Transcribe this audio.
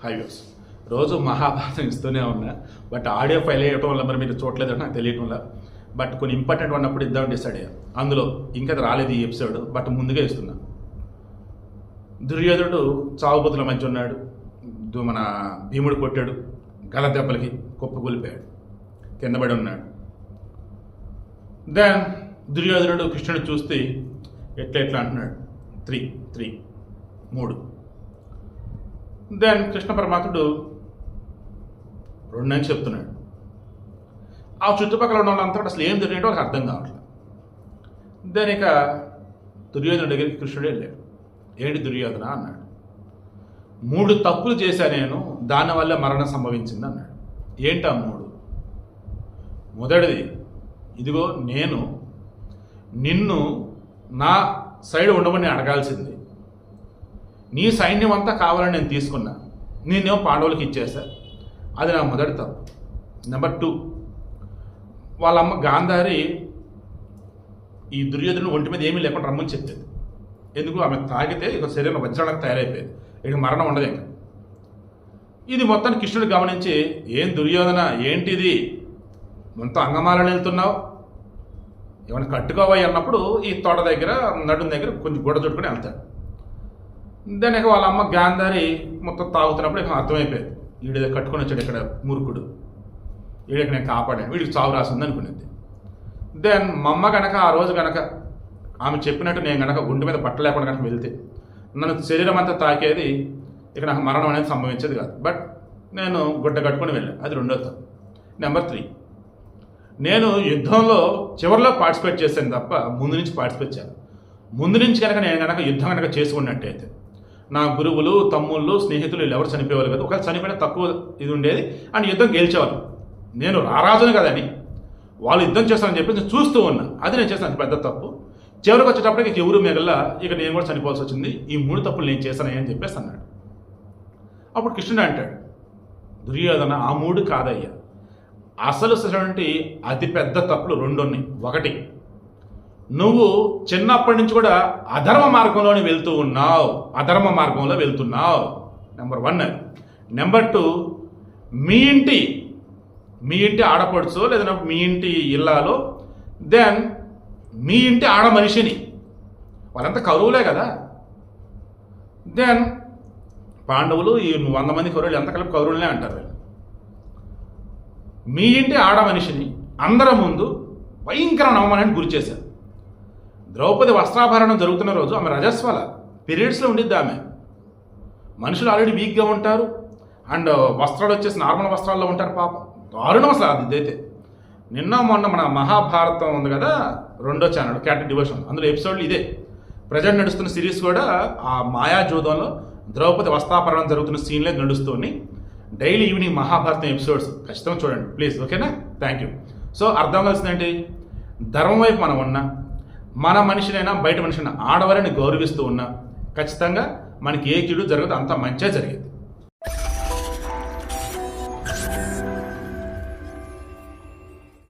Highways రోజు మహాభారతం ఇస్తూనే ఉన్నా. బట్ ఆడియో ఫైల్ వేయటం వల్ల మరి మీరు చూడలేదంటే నాకు తెలియటం వల్ల. బట్ కొన్ని ఇంపార్టెంట్ ఉన్నప్పుడు ఇద్దామని డిసైడ్ అయ్యా. అందులో ఇంకా రాలేదు ఈ ఎపిసోడ్, బట్ ముందుగా ఇస్తున్నా. దుర్యోధనుడు చావుబతుల మధ్య ఉన్నాడు. మన భీముడు కొట్టాడు, గల దెబ్బలకి కుప్పకూలిపోయాడు, కింద పడి ఉన్నాడు. దెన్ దుర్యోధనుడు కృష్ణుడు చూస్తే ఎట్లా అంటున్నాడు, 3. దెన్ కృష్ణ పరమాత్ముడు 2 అని చెప్తున్నాడు. ఆ చుట్టుపక్కల ఉన్న వాళ్ళంతా అసలు ఏం జరిగిందో వాళ్ళకి అర్థం కావట్లేదు. దెన్ ఇక దుర్యోధనుడి దగ్గరికి కృష్ణుడు వెళ్ళాడు. ఏంటి దుర్యోధన అన్నాడు. 3 తప్పులు చేశా నేను, దానివల్ల మరణం సంభవించింది అన్నాడు. ఏంటా 3? మొదటిది, ఇదిగో నేను నిన్ను నా సైడ్ ఉండమని అడగాల్సింది. నీ సైన్యం అంతా కావాలని నేను తీసుకున్నా, నేనేమో పాండవులకి ఇచ్చేసా. అది నా మొదటి తప్పు. నెంబర్ 2, వాళ్ళమ్మ గాంధారి ఈ దుర్యోధను ఒంటి మీద ఏమీ లేకుండా రమ్మని చెప్పేది. ఎందుకు, ఆమె తాగితే ఇక శరీరం వజ్రాలకు తయారైపోయేది, ఇక మరణం ఉండదు ఇంకా. ఇది మొత్తాన్ని కృష్ణుడు గమనించి, ఏం దుర్యోధన ఏంటిది, మొత్తం అంగమాలని వెళ్తున్నావు, ఏమైనా కట్టుకోవాలి అన్నప్పుడు ఈ తోట దగ్గర నడుం దగ్గర కొంచెం గొడవ చుట్టుకుని వెళ్తాడు. దాని ఇక వాళ్ళ అమ్మ గాంధారి మొత్తం తాగుతున్నప్పుడు ఇక అర్థమైపోయింది, వీడి కట్టుకొని వచ్చాడు ఇక్కడ మూర్ఖుడు, వీడికి నేను కాపాడాను, వీడికి చావు రాసింది అనుకునేది. దెన్ మా అమ్మ కనుక ఆ రోజు కనుక ఆమె చెప్పినట్టు నేను కనుక గుండె మీద బట్ట లేకుండా కనుక వెళ్తే నన్ను శరీరం అంతా తాకేది, ఇక నాకు మరణం అనేది సంభవించేది కాదు. బట్ నేను గుడ్డ కట్టుకొని వెళ్ళాను, అది 2వ తప్పు. నెంబర్ 3, నేను యుద్ధంలో చివరిలో పార్టిసిపేట్ చేశాను తప్ప ముందు నుంచి పార్టిసిపేట్ చేయాలి. ముందు నుంచి కనుక నేను కనుక యుద్ధం కనుక చేసుకున్నట్టయితే నా గురువులు, తమ్ముళ్ళు, స్నేహితులు వీళ్ళు ఎవరు చనిపోయేవాళ్ళు కదా, ఒకవేళ చనిపోయినా తక్కువ ఇది ఉండేది అండ్ యుద్ధం గెలిచేవాళ్ళు. నేను రారాజును కదని వాళ్ళు యుద్ధం చేస్తానని చెప్పి నేను చూస్తూ ఉన్నా, అది నేను చేసిన పెద్ద తప్పు. చివరికి వచ్చేటప్పటికి ఇక ఎవరు మిగల, ఇక నేను కూడా చనిపోవాల్సి వచ్చింది, ఈ 3 తప్పులు నేను చేశానని అని చెప్పేసి అన్నాడు. అప్పుడు కృష్ణుడు అంటాడు, దుర్యోధన ఆ 3 కాదయ్యా, అసలు అతి పెద్ద తప్పులు 2 ఉన్నాయి. 1, నువ్వు చిన్నప్పటి నుంచి కూడా అధర్మ మార్గంలోనే వెళ్తూ ఉన్నావు, అధర్మ మార్గంలో వెళ్తున్నావు. నెంబర్ 1. నెంబర్ 2, మీ ఇంటి ఆడపడుచో లేదా మీ ఇంటి ఇల్లాలో, దెన్ మీ ఇంటి ఆడ మనిషిని, వాళ్ళంతా కౌరవులే కదా. దెన్ పాండవులు ఈ 100 మంది కౌరవులు ఎంత కలిపి కౌరవులనే అంటారు. మీ ఇంటి ఆడ మనిషిని అందరి ముందు భయంకర అవమానానికి గురి చేశారు. ద్రౌపది వస్త్రాభరణం జరుగుతున్న రోజు ఆమె రజస్వల పీరియడ్స్లో ఉండిద్ది. ఆమె మనుషులు ఆల్రెడీ వీక్గా ఉంటారు అండ్ వస్త్రాలు వచ్చేసి నార్మల్ వస్త్రాల్లో ఉంటారు. పాపం దారుణం అసలు అది. ఇదైతే నిన్న మొన్న మన మహాభారతం ఉంది కదా 2వ ఛానల్ క్యాటెడ్ డివోషన్, అందులో ఎపిసోడ్లు ఇదే. ప్రజెంట్ నడుస్తున్న సిరీస్ కూడా ఆ మాయాజూదంలో ద్రౌపది వస్త్రాభరణం జరుగుతున్న సీన్లే నడుస్తూని డైలీ ఈవినింగ్ మహాభారతం ఎపిసోడ్స్ ఖచ్చితంగా చూడండి ప్లీజ్, ఓకేనా? Thank you. సో అర్థం కావాల్సిందేంటి, ధర్మం వైపు మనం ఉన్నా, మన మనిషినైనా బయట మనిషినైనా ఆడవారిని గౌరవిస్తూ ఉన్నా ఖచ్చితంగా మనకి ఏ కీడు జరగదు, అంతా మంచిగా జరిగేది.